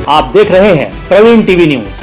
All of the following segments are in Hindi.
आप देख रहे हैं प्रवीण टीवी न्यूज।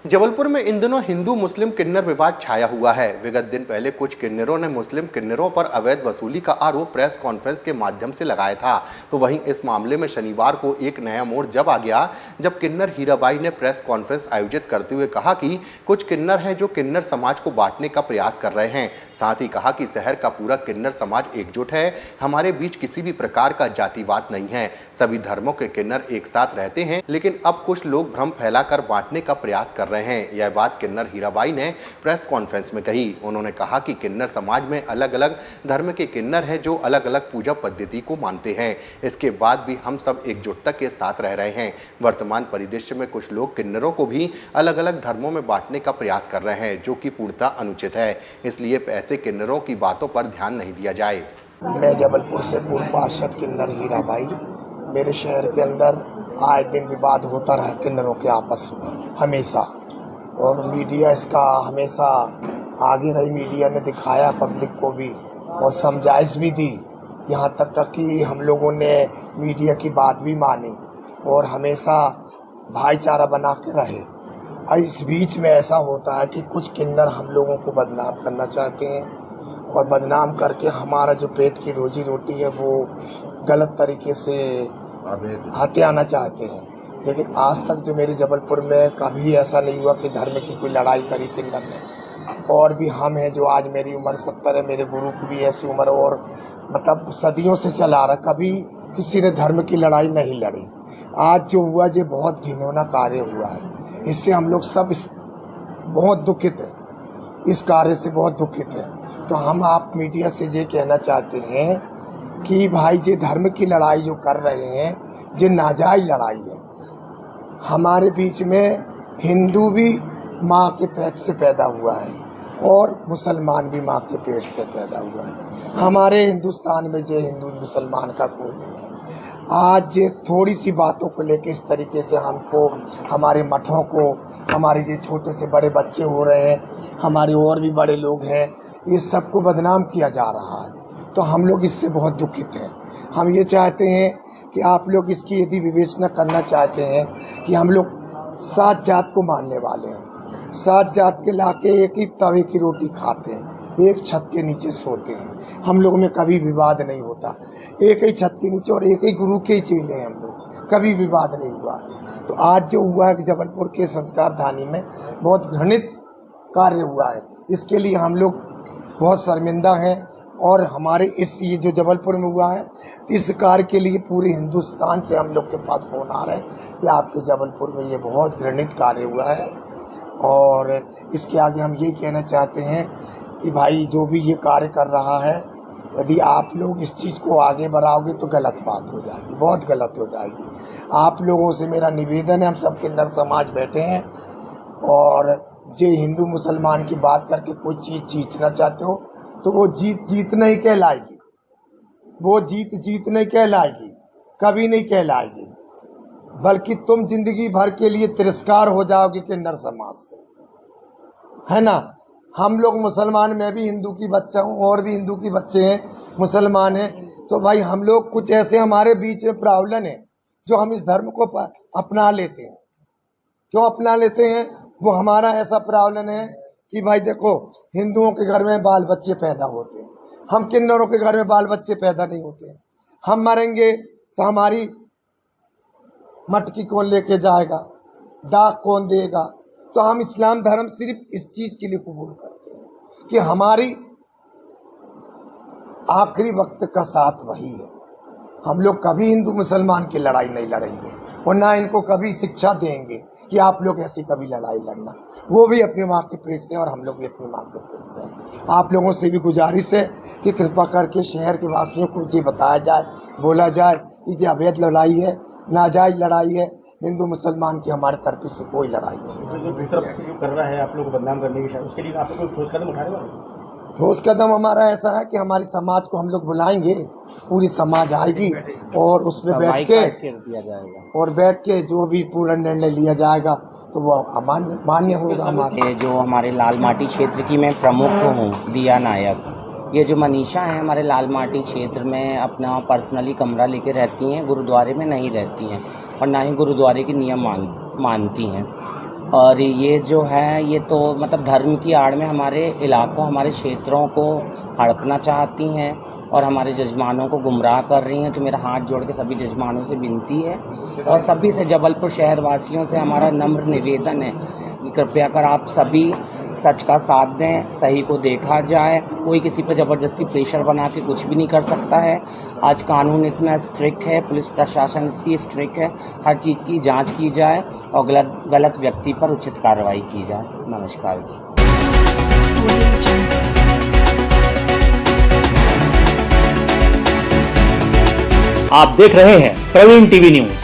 जबलपुर में इन दिनों हिंदू मुस्लिम किन्नर विवाद छाया हुआ है। विगत दिन पहले कुछ किन्नरों ने मुस्लिम किन्नरों पर अवैध वसूली का आरोप प्रेस कॉन्फ्रेंस के माध्यम से लगाया था। तो वहीं इस मामले में शनिवार को एक नया मोड़ जब आ गया, जब किन्नर हीराबाई ने प्रेस कॉन्फ्रेंस आयोजित करते हुए कहा कि कुछ किन्नर हैं जो किन्नर समाज को बांटने का प्रयास कर रहे हैं। साथ ही कहा कि शहर का पूरा किन्नर समाज एकजुट है, हमारे बीच किसी भी प्रकार का जातिवाद नहीं है, सभी धर्मों के किन्नर एक साथ रहते हैं। लेकिन अब कुछ लोग भ्रम फैलाकर बांटने का प्रयास कर रहे हैं। यह बात किन्नर हीराबाई ने प्रेस कॉन्फ्रेंस में कही। उन्होंने कहा कि किन्नर समाज में अलग अलग धर्म के किन्नर हैं जो अलग अलग पूजा पद्धति को मानते हैं। इसके बाद भी हम सब एकजुटता के साथ रह रहे हैं। वर्तमान परिदृश्य में कुछ लोग किन्नरों को भी अलग अलग धर्मों में बांटने का प्रयास कर रहे हैं, जो कि पूर्णतः अनुचित है। इसलिए ऐसे किन्नरों की बातों पर ध्यान नहीं दिया जाए। मैं जबलपुर से पूर्व पार्षद किन्नर हीराबाई। मेरे शहर के अंदर आए दिन विवाद होता रहा किन्नरों के आपस में हमेशा, और मीडिया इसका हमेशा आगे रही। मीडिया ने दिखाया पब्लिक को भी और समझाइश भी दी, यहाँ तक कि हम लोगों ने मीडिया की बात भी मानी और हमेशा भाईचारा बना के रहे। और इस बीच में ऐसा होता है कि कुछ किन्नर हम लोगों को बदनाम करना चाहते हैं और बदनाम करके हमारा जो पेट की रोजी रोटी है वो गलत तरीके से हथियाना चाहते हैं। लेकिन आज तक जो मेरे जबलपुर में कभी ऐसा नहीं हुआ कि धर्म की कोई लड़ाई करी किन्नर ने। और भी हम हैं जो आज मेरी उम्र 70 है, मेरे गुरु की भी ऐसी उम्र और मतलब सदियों से चला रहा, कभी किसी ने धर्म की लड़ाई नहीं लड़ी। आज जो हुआ ये बहुत घिनौना कार्य हुआ है, इससे हम लोग सब बहुत दुखित हैं, इस कार्य से बहुत दुखित हैं। तो हम आप मीडिया से ये कहना चाहते हैं कि भाई ये धर्म की लड़ाई जो कर रहे हैं ये नाजायज लड़ाई है। हमारे बीच में हिंदू भी माँ के पेट से पैदा हुआ है और मुसलमान भी माँ के पेट से पैदा हुआ है। हमारे हिंदुस्तान में जो हिंदू मुसलमान का कोई नहीं है। आज ये थोड़ी सी बातों को लेकर इस तरीके से हमको, हमारे मठों को, हमारे जो छोटे से बड़े बच्चे हो रहे हैं, हमारे और भी बड़े लोग हैं, ये सबको बदनाम किया जा रहा है। तो हम लोग इससे बहुत दुखित हैं। हम ये चाहते हैं कि आप लोग इसकी यदि विवेचना करना चाहते हैं कि हम लोग 7 जात को मानने वाले हैं, 7 जात के लाके एक ही तवे की रोटी खाते हैं, एक छत के नीचे सोते हैं। हम लोग में कभी विवाद नहीं होता, एक ही छत के नीचे और एक ही गुरु के ही चेले हैं हम लोग, कभी विवाद नहीं हुआ। तो आज जो हुआ है कि जबलपुर के संस्कार धानी में बहुत घृणित कार्य हुआ है, इसके लिए हम लोग बहुत शर्मिंदा हैं। और हमारे ये जो जबलपुर में हुआ है, इस कार्य के लिए पूरे हिंदुस्तान से हम लोग के पास फोन आ रहे हैं कि आपके जबलपुर में ये बहुत घृणित कार्य हुआ है। और इसके आगे हम ये कहना चाहते हैं कि भाई जो भी ये कार्य कर रहा है, यदि आप लोग इस चीज़ को आगे बढ़ाओगे तो गलत बात हो जाएगी, बहुत गलत हो जाएगी। आप लोगों से मेरा निवेदन है, हम सब किन्नर समाज बैठे हैं और जो हिंदू मुसलमान की बात करके कोई चीज़ जीतना चाहते हो तो वो जीत नहीं कहलाएगी, वो जीत नहीं कहलाएगी, कभी नहीं कहलाएगी, बल्कि तुम जिंदगी भर के लिए तिरस्कार हो जाओगे किन्नर समाज से, है ना। हम लोग मुसलमान, मैं भी हिंदू की बच्चा हूँ और भी हिंदू के बच्चे हैं, मुसलमान हैं। तो भाई हम लोग कुछ ऐसे हमारे बीच में प्रावलन है जो हम इस धर्म को अपना लेते हैं। क्यों अपना लेते हैं? वो हमारा ऐसा प्रावलन है कि भाई देखो, हिंदुओं के घर में बाल बच्चे पैदा होते हैं, हम किन्नरों के घर में बाल बच्चे पैदा नहीं होते हैं। हम मरेंगे तो हमारी मटकी कौन लेके जाएगा, दाग कौन देगा? तो हम इस्लाम धर्म सिर्फ इस चीज के लिए कबूल करते हैं कि हमारी आखिरी वक्त का साथ वही है। हम लोग कभी हिंदू मुसलमान की लड़ाई नहीं लड़ेंगे और ना इनको कभी शिक्षा देंगे कि आप लोग ऐसी कभी लड़ाई लड़ना। वो भी अपनी माँ के पेट से और हम लोग भी अपनी माँ के पेट से। आप लोगों से भी गुजारिश है कि कृपा करके शहर के वासियों को ये बताया जाए, बोला जाए कि ये अवैध लड़ाई है, नाजायज लड़ाई है, हिंदू मुसलमान की हमारे तरफ से कोई लड़ाई नहीं है। जो दूसरा पक्ष जो कर रहा है आप लोग को बदनाम करने की, उसके लिए आप लोग ठोस कदम उठा रहे हो? ठोस कदम हमारा ऐसा है कि हमारी समाज को हम लोग बुलाएंगे, पूरी समाज आएगी और उसमें बैठ के जो भी पूरा निर्णय लिया जाएगा तो वो मान्य होगा। हमारे जो हमारे लाल माटी क्षेत्र की मैं प्रमुख हूँ, दिया नायक, ये जो मनीषा है हमारे लाल माटी क्षेत्र में अपना पर्सनली कमरा लेके रहती हैं, गुरुद्वारे में नहीं रहती हैं और ना ही गुरुद्वारे के नियम मानती हैं। और ये जो है ये तो मतलब धर्म की आड़ में हमारे इलाकों, हमारे क्षेत्रों को हड़पना चाहती हैं और हमारे जजमानों को गुमराह कर रही हैं। तो मेरा हाथ जोड़ के सभी जजमानों से विनती है और सभी से, जबलपुर शहर वासियों से हमारा नम्र निवेदन है कि कृपया कर आप सभी सच का साथ दें, सही को देखा जाए। कोई किसी पर ज़बरदस्ती प्रेशर बना के कुछ भी नहीं कर सकता है। आज कानून इतना स्ट्रिक्ट है, पुलिस प्रशासन इतनी स्ट्रिक्ट है, हर चीज़ की जांच की जाए और गलत व्यक्ति पर उचित कार्रवाई की जाए। नमस्कार जी। आप देख रहे हैं प्रवीण टीवी न्यूज।